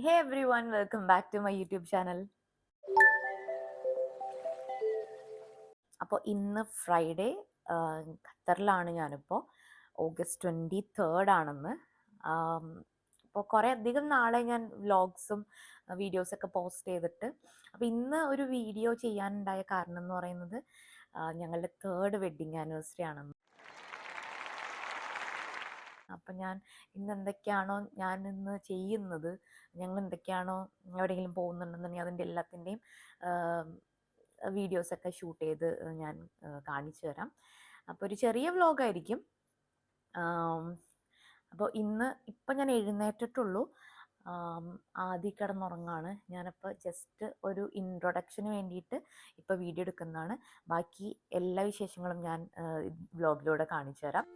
Hey everyone, welcome back to my YouTube channel. അപ്പോൾ ഇന്ന് Friday ഖത്തറിലാണ് ഞാനിപ്പോൾ. ഓഗസ്റ്റ് 23 ആണെന്ന്. അപ്പോൾ കുറേ അധികം നാളെ ഞാൻ വ്ലോഗ്സും വീഡിയോസൊക്കെ പോസ്റ്റ് ചെയ്തിട്ട്. അപ്പോൾ ഇന്ന് ഒരു വീഡിയോ ചെയ്യാനുണ്ടായ കാരണം എന്ന് പറയുന്നത് ഞങ്ങളുടെ 3rd വെഡ്ഡിങ് ആനിവേഴ്സറി ആണെന്ന്. അപ്പം ഞാൻ ഇന്ന് എന്തൊക്കെയാണോ ഞാൻ ഇന്ന് ചെയ്യുന്നത്, ഞങ്ങൾ എന്തൊക്കെയാണോ എവിടെയെങ്കിലും പോകുന്നുണ്ടെന്നുണ്ടെങ്കിൽ അതിൻ്റെ എല്ലാത്തിൻ്റെയും വീഡിയോസൊക്കെ ഷൂട്ട് ചെയ്ത് ഞാൻ കാണിച്ചു തരാം. അപ്പോൾ ഒരു ചെറിയ വ്ലോഗായിരിക്കും. അപ്പോൾ ഇപ്പം ഞാൻ എഴുന്നേറ്റിട്ടുള്ളൂ. ആദ്യം കിടന്നുറങ്ങാണ്. ഞാനപ്പോൾ ജസ്റ്റ് ഒരു ഇൻട്രൊഡക്ഷന് വേണ്ടിയിട്ട് ഇപ്പോൾ വീഡിയോ എടുക്കുന്നതാണ്. ബാക്കി എല്ലാ വിശേഷങ്ങളും ഞാൻ വ്ലോഗിലൂടെ കാണിച്ചു തരാം.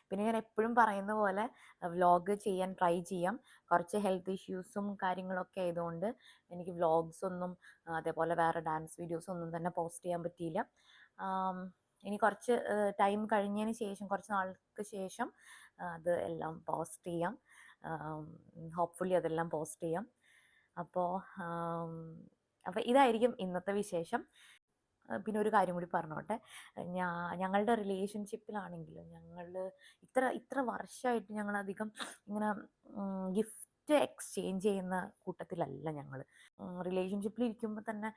പിന്നെ ഞാൻ എപ്പോഴും പറയുന്ന പോലെ വ്ലോഗ് ചെയ്യാൻ ട്രൈ ചെയ്യാം. കുറച്ച് ഹെൽത്ത് ഇഷ്യൂസും കാര്യങ്ങളൊക്കെ ആയതുകൊണ്ട് എനിക്ക് വ്ലോഗ്സ് ഒന്നും അതേപോലെ വേറെ ഡാൻസ് വീഡിയോസ് ഒന്നും തന്നെ പോസ്റ്റ് ചെയ്യാൻ പറ്റിയില്ല. ഇനി കുറച്ച് ടൈം കഴിഞ്ഞതിന് ശേഷം, കുറച്ച് നാൾക്ക് ശേഷം അത് എല്ലാം പോസ്റ്റ് ചെയ്യാം. ഹോപ്പ്ഫുള്ളി അതെല്ലാം പോസ്റ്റ് ചെയ്യാം. അപ്പോൾ ഇതായിരിക്കും ഇന്നത്തെ വിശേഷം. പിന്നെ ഒരു കാര്യം കൂടി പറഞ്ഞോട്ടെ, ഞങ്ങളുടെ റിലേഷൻഷിപ്പിലാണെങ്കിലും ഞങ്ങൾ ഇത്ര വർഷമായിട്ട് ഞങ്ങളധികം ഇങ്ങനെ ഗിഫ്റ്റ് എക്സ്ചേഞ്ച് ചെയ്യുന്ന കൂട്ടത്തിലല്ല ഞങ്ങൾ. റിലേഷൻഷിപ്പിൽ ഇരിക്കുമ്പോൾ തന്നെ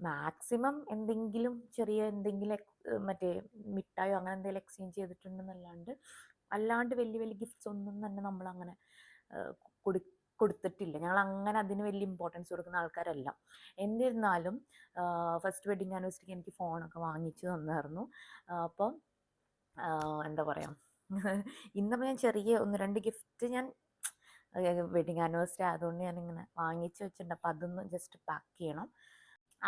മാക്സിമം എന്തെങ്കിലും മറ്റേ മിഠായോ അങ്ങനെ എന്തെങ്കിലും എക്സ്ചേഞ്ച് ചെയ്തിട്ടുണ്ടെന്നല്ലാണ്ട് വലിയ വലിയ ഗിഫ്റ്റ്സ് ഒന്നും തന്നെ നമ്മളങ്ങനെ കൊടുത്തിട്ടില്ല. ഞങ്ങൾ അങ്ങനെ അതിന് വലിയ ഇമ്പോർട്ടൻസ് കൊടുക്കുന്ന ആൾക്കാരല്ല. എന്നിരുന്നാലും ഫസ്റ്റ് വെഡ്ഡിങ് ആനിവേഴ്സറിക്ക് എനിക്ക് ഫോണൊക്കെ വാങ്ങിച്ചു തന്നായിരുന്നു. അപ്പം എന്താ പറയുക, ഇന്നിപ്പോൾ ഞാൻ ചെറിയ 1-2 ഗിഫ്റ്റ് ഞാൻ വെഡ്ഡിങ് ആനിവേഴ്സറി ആയതുകൊണ്ട് ഞാനിങ്ങനെ വാങ്ങിച്ചു വെച്ചിട്ടുണ്ട്. അപ്പം അതൊന്ന് ജസ്റ്റ് പാക്ക് ചെയ്യണം.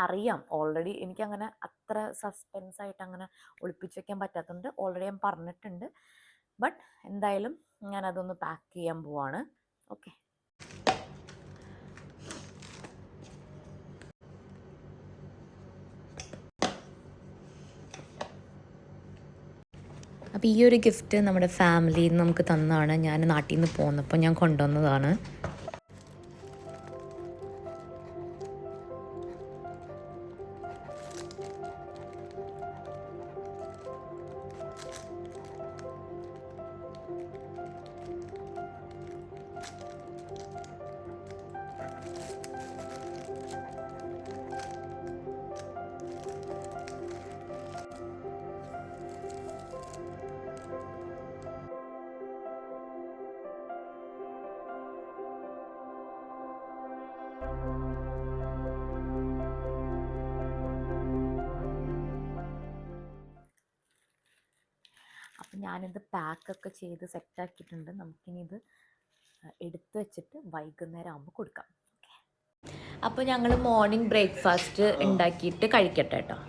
അറിയാം ഓൾറെഡി, എനിക്കങ്ങനെ അത്ര സസ്പെൻസായിട്ട് അങ്ങനെ ഒളിപ്പിച്ച് വയ്ക്കാൻ പറ്റാത്തതുകൊണ്ട് ഓൾറെഡി ഞാൻ പറഞ്ഞിട്ടുണ്ട്. ബട്ട് എന്തായാലും ഞാനതൊന്ന് പാക്ക് ചെയ്യാൻ പോവാണ്. ഓക്കെ. അപ്പോൾ ഈ ഒരു ഗിഫ്റ്റ് നമ്മുടെ ഫാമിലിയിൽ നിന്ന് നമുക്ക് തന്നതാണ്. ഞാൻ നാട്ടിൽ നിന്ന് പോന്നപ്പോൾ ഞാൻ കൊണ്ടുവന്നതാണ്. അപ്പം ഞാനിത് പാക്കൊക്കെ ചെയ്ത് സെറ്റാക്കിയിട്ടുണ്ട്. നമുക്കിനി ഇത് എടുത്തു വെച്ചിട്ട് വൈകുന്നേരം ആകുമ്പോൾ കൊടുക്കാം. അപ്പോൾ ഞങ്ങൾ മോർണിംഗ് ബ്രേക്ക്ഫാസ്റ്റ് ഉണ്ടാക്കിയിട്ട് കഴിക്കട്ടെ കേട്ടോ.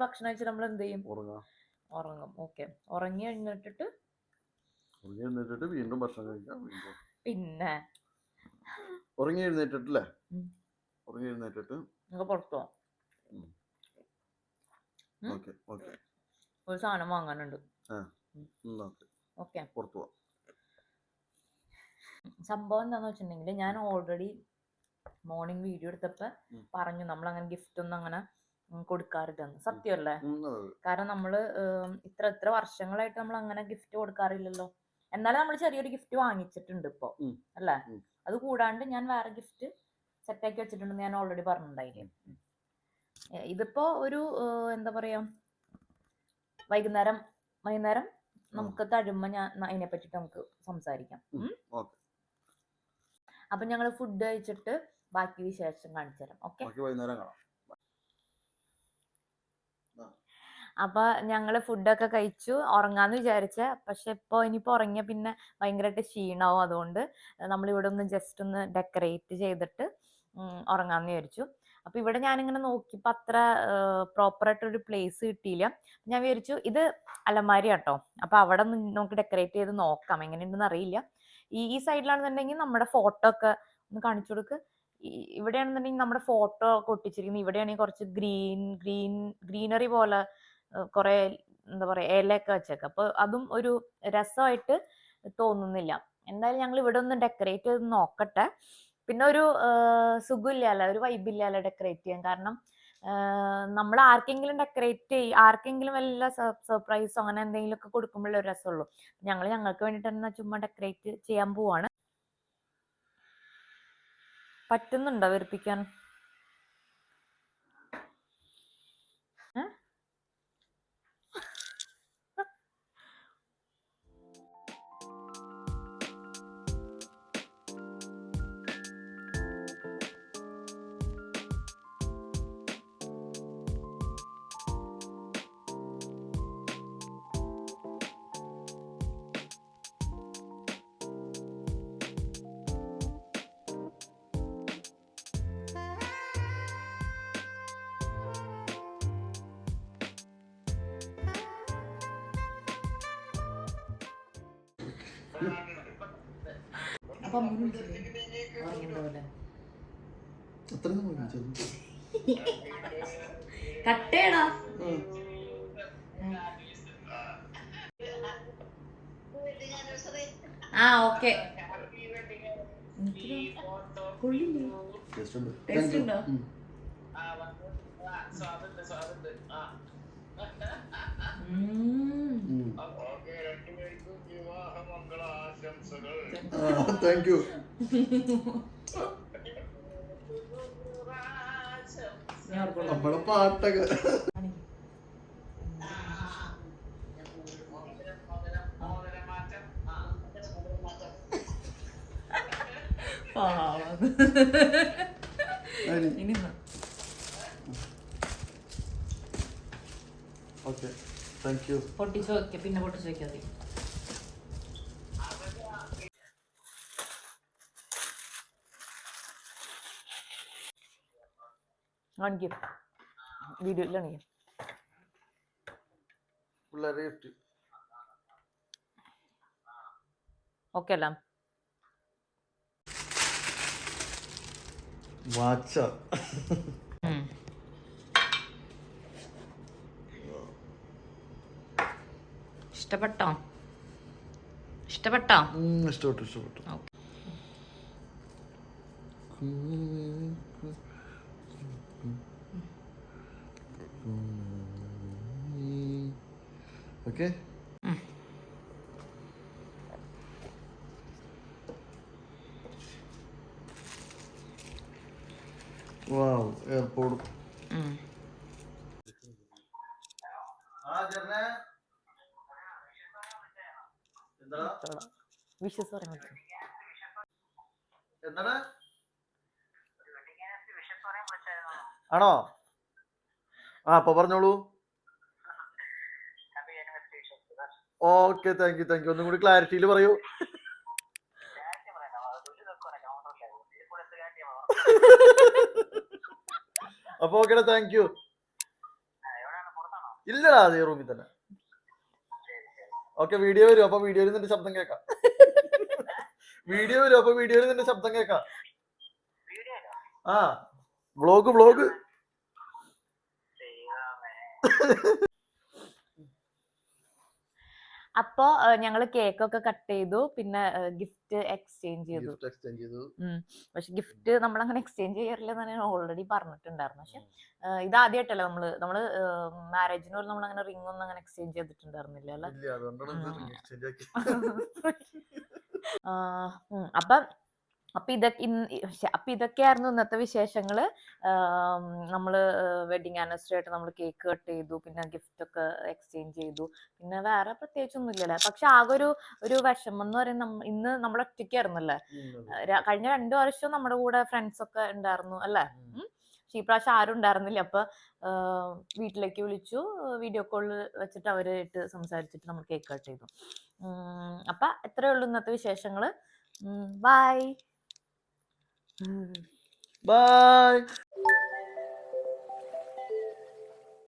ഭക്ഷണം കഴിച്ചിട്ട് നമ്മൾ എന്ത് ചെയ്യും? ഉറങ്ങും. ഓക്കെ. ഉറങ്ങി എഴുന്നേറ്റിട്ട് വീണ്ടും ഭക്ഷണം കഴിക്കാം. പിന്നെ ഉറങ്ങി എഴുന്നേറ്റിട്ടല്ലേ? ഉറങ്ങി എഴുന്നേറ്റിട്ട് പുറത്തോ? ഓക്കെ. ഒരു സാധനം വാങ്ങാനുണ്ട്. ഓക്കെ. പുറത്തു പോവാം. സംഭവം എന്താന്ന് വെച്ചിട്ടുണ്ടെങ്കിൽ ഞാൻ ഓൾറെഡി മോർണിംഗ് വീഡിയോ എടുത്തപ്പോ പറഞ്ഞു നമ്മൾ അങ്ങനെ ഗിഫ്റ്റ് ഒന്നും അങ്ങനെ കൊടുക്കാറില്ലെന്ന്. സത്യമല്ലേ? കാരണം നമ്മള് ഇത്ര വർഷങ്ങളായിട്ട് നമ്മൾ അങ്ങനെ ഗിഫ്റ്റ് കൊടുക്കാറില്ലല്ലോ. എന്നാലും നമ്മൾ ചെറിയൊരു ഗിഫ്റ്റ് വാങ്ങിച്ചിട്ടുണ്ട് ഇപ്പൊ, അല്ലേ? അത് കൂടാണ്ട് ഞാൻ വേറെ ഗിഫ്റ്റ് സെറ്റാക്കി വെച്ചിട്ടുണ്ടെന്ന് ഞാൻ ഓൾറെഡി പറഞ്ഞിട്ടുണ്ടായില്ലേ. ഇതിപ്പോ ഒരു എന്താ പറയാ, വൈകുന്നേരം നമുക്ക് തഴുമ്പോ ഞാൻ അതിനെ പറ്റിട്ട് നമുക്ക് സംസാരിക്കാം. അപ്പൊ ഞങ്ങള് ഫുഡ് കഴിച്ചിട്ട് ബാക്കി വിശേഷം കാണിച്ചു തരാം. ഓക്കെ. അപ്പൊ ഞങ്ങള് ഫുഡൊക്കെ കഴിച്ചു ഉറങ്ങാന്ന് വിചാരിച്ച, പക്ഷെ ഇനിയിപ്പോ ഉറങ്ങിയ പിന്നെ ഭയങ്കരമായിട്ട് ക്ഷീണാവും. അതുകൊണ്ട് നമ്മളിവിടെ ഒന്ന് ജസ്റ്റ് ഒന്ന് ഡെക്കറേറ്റ് ചെയ്തിട്ട് ഉറങ്ങാന്ന് വിചാരിച്ചു. അപ്പൊ ഇവിടെ ഞാനിങ്ങനെ നോക്കിയപ്പോ അത്ര പ്രോപ്പറായിട്ടൊരു പ്ലേസ് കിട്ടിയില്ല. ഞാൻ വിചാരിച്ചു ഇത് അലമാരി കേട്ടോ, അപ്പൊ അവിടെ നമുക്ക് ഡെക്കറേറ്റ് ചെയ്ത് നോക്കാം എങ്ങനെയുണ്ടെന്ന് അറിയില്ല. ഈ സൈഡിലാണെന്നുണ്ടെങ്കിൽ നമ്മുടെ ഫോട്ടോ ഒക്കെ ഒന്ന് കാണിച്ചു കൊടുക്ക്. ഇവിടെയാണെന്നുണ്ടെങ്കിൽ നമ്മുടെ ഫോട്ടോ ഒക്കെ ഒട്ടിച്ചിരിക്കുന്നത്. ഇവിടെയാണെങ്കിൽ കുറച്ച് ഗ്രീനറി പോലെ കുറെ എന്താ പറയാ ഇലയൊക്കെ വെച്ചേക്ക. അപ്പൊ അതും ഒരു രസമായിട്ട് തോന്നുന്നില്ല. എന്തായാലും ഞങ്ങൾ ഇവിടെ ഒന്ന് ഡെക്കറേറ്റ് ചെയ്ത് നോക്കട്ടെ. പിന്നെ ഒരു സുഖമില്ലല്ലോ, ഒരു വൈബില്ലല്ലോ ഡെക്കറേറ്റ് ചെയ്യാൻ. കാരണം നമ്മൾ ആർക്കെങ്കിലും വല്ല സർപ്രൈസോ അങ്ങനെ എന്തെങ്കിലും ഒക്കെ കൊടുക്കുമ്പോഴേ ഒരു രസമുള്ളൂ. ഞങ്ങൾക്ക് വേണ്ടിട്ട് തന്നെ ചുമ്മാ ഡെക്കറേറ്റ് ചെയ്യാൻ പോവാണ്. പറ്റുന്നുണ്ടോ വെറുപ്പിക്കാൻ? അപ്പം കട്ടേടാ. ഓക്കെ. ടേസ്റ്റ് ഉണ്ടോ? Thank you. നമ്മളെ പാട്ടൊക്കെ ഓക്കെ. Thank you. പൊട്ടിച്ചു വെക്ക, പിന്നെ പൊട്ടിച്ചു വെക്കാതെ. വീഡിയോയിലാണ് ഓക്കെ അല്ല? വാച്ച ഇഷ്ടപ്പെട്ടോ? ഇഷ്ടപ്പെട്ടു. ഓക്കെ. വാവ്, എയർപോർട്ട്. വിഷസ് പറയാൻ പറ്റും. ആണോ? അപ്പൊ പറഞ്ഞോളൂ. Okay, thank you. ഒന്നും കൂടി ക്ലാരിറ്റിയിൽ പറയൂ. അപ്പൊ ഓക്കെ, താങ്ക് യു. ഇല്ലടാ അതേ റൂമിൽ തന്നെ. ഓക്കെ വീഡിയോ വരും, അപ്പൊ വീഡിയോയിൽ നിന്റെ ശബ്ദം കേൾക്കാം. വീഡിയോ വരും, അപ്പൊ വീഡിയോയിൽ നിന്റെ ശബ്ദം കേൾക്കാം. ആ വ്ളോഗ്. അപ്പോ ഞങ്ങള് കേക്കൊക്കെ കട്ട് ചെയ്തു, പിന്നെ ഗിഫ്റ്റ് എക്സ്ചേഞ്ച് ചെയ്തു. പക്ഷെ ഗിഫ്റ്റ് നമ്മളങ്ങനെ എക്സ്ചേഞ്ച് ചെയ്യാറില്ലെന്ന് ഞാൻ ഓൾറെഡി പറഞ്ഞിട്ടുണ്ടായിരുന്നു. പക്ഷെ ഇതാദ്യമായിട്ടല്ലേ നമ്മള് മാരേജിന് പോലും നമ്മളങ്ങനെ റിംഗ് ഒന്നും അങ്ങനെ എക്സ്ചേഞ്ച് ചെയ്തിട്ടുണ്ടായിരുന്നില്ല അല്ലെ. അപ്പൊ ഇതൊക്കെയായിരുന്നു ഇന്നത്തെ വിശേഷങ്ങള്. നമ്മള് വെഡിങ് ആനിവേഴ്സറി ആയിട്ട് നമ്മൾ കേക്ക് കട്ട് ചെയ്തു, പിന്നെ ഗിഫ്റ്റ് ഒക്കെ എക്സ്ചേഞ്ച് ചെയ്തു, പിന്നെ വേറെ പ്രത്യേകിച്ചൊന്നും ഇല്ലല്ലേ. പക്ഷെ ആകെ ഒരു വിഷമം എന്ന് പറയുന്നത് ഇന്ന് നമ്മൾ ഒറ്റയ്ക്കായിരുന്നല്ലേ. കഴിഞ്ഞ 2 വർഷം നമ്മുടെ കൂടെ ഫ്രണ്ട്സ് ഒക്കെ ഉണ്ടായിരുന്നു അല്ലേ. പക്ഷെ ഈ പ്രാവശ്യം ആരും ഉണ്ടായിരുന്നില്ല. അപ്പൊ വീട്ടിലേക്ക് വിളിച്ചു, വീഡിയോ കോളിൽ വെച്ചിട്ട് അവരായിട്ട് സംസാരിച്ചിട്ട് നമ്മൾ കേക്ക് കട്ട് ചെയ്തു. അപ്പൊ എത്രയേ ഉള്ളൂ ഇന്നത്തെ വിശേഷങ്ങള്. ബൈ. ബൈ.